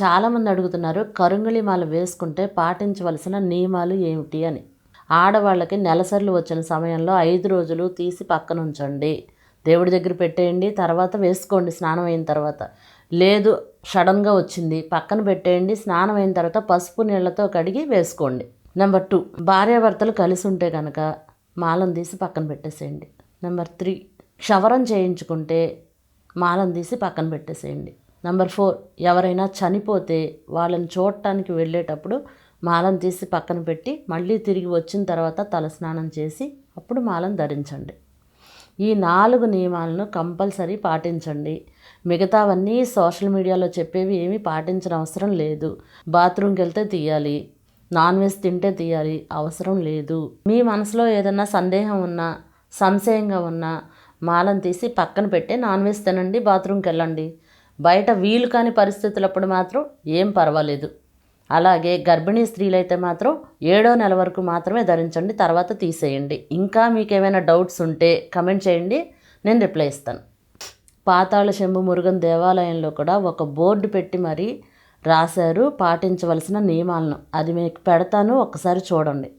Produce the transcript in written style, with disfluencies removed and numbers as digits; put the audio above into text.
చాలామంది అడుగుతున్నారు కరుంగళి మాల వేసుకుంటే పాటించవలసిన నియమాలు ఏమిటి అని. ఆడవాళ్ళకి నెలసర్లు వచ్చిన సమయంలో 5 రోజులు తీసి పక్కన ఉంచండి, దేవుడి దగ్గర పెట్టేయండి, తర్వాత వేసుకోండి స్నానం అయిన తర్వాత. లేదు సడన్గా వచ్చింది పక్కన పెట్టేయండి, స్నానం అయిన తర్వాత పసుపు నీళ్ళతో కడిగి వేసుకోండి. నెంబర్ 2, భార్యాభర్తలు కలిసి ఉంటే కనుక మాలను తీసి పక్కన పెట్టేసేయండి. నెంబర్ 3, క్షవరం చేయించుకుంటే మాలను తీసి పక్కన పెట్టేసేయండి. నెంబర్ 4, ఎవరైనా చనిపోతే వాళ్ళని చూడటానికి వెళ్ళేటప్పుడు మాలను తీసి పక్కన పెట్టి మళ్ళీ తిరిగి వచ్చిన తర్వాత తలస్నానం చేసి అప్పుడు మాలను ధరించండి. ఈ 4 నియమాలను కంపల్సరీ పాటించండి. మిగతావన్నీ సోషల్ మీడియాలో చెప్పేవి ఏమీ పాటించిన అవసరం లేదు. బాత్రూమ్కి వెళ్తే తీయాలి, నాన్ వెజ్ తింటే తీయాలి, అవసరం లేదు. మీ మనసులో ఏదన్నా సందేహం ఉన్నా, సంశయంగా ఉన్నా మాలను తీసి పక్కన పెట్టే నాన్ వెజ్ తినండి, బాత్రూమ్కి వెళ్ళండి. బయట వీలు కాని పరిస్థితులప్పుడు మాత్రం ఏం పర్వాలేదు. అలాగే గర్భిణీ స్త్రీలైతే మాత్రం 7వ నెల వరకు మాత్రమే ధరించండి, తర్వాత తీసేయండి. ఇంకా మీకు ఏమైనా డౌట్స్ ఉంటే కమెంట్ చేయండి, నేను రిప్లై ఇస్తాను. పాతాళ శంభు మురుగన్ దేవాలయంలో కూడా ఒక బోర్డు పెట్టి మరీ రాశారు పాటించవలసిన నియమాలను. అది మీకు పెడతాను, ఒక్కసారి చూడండి.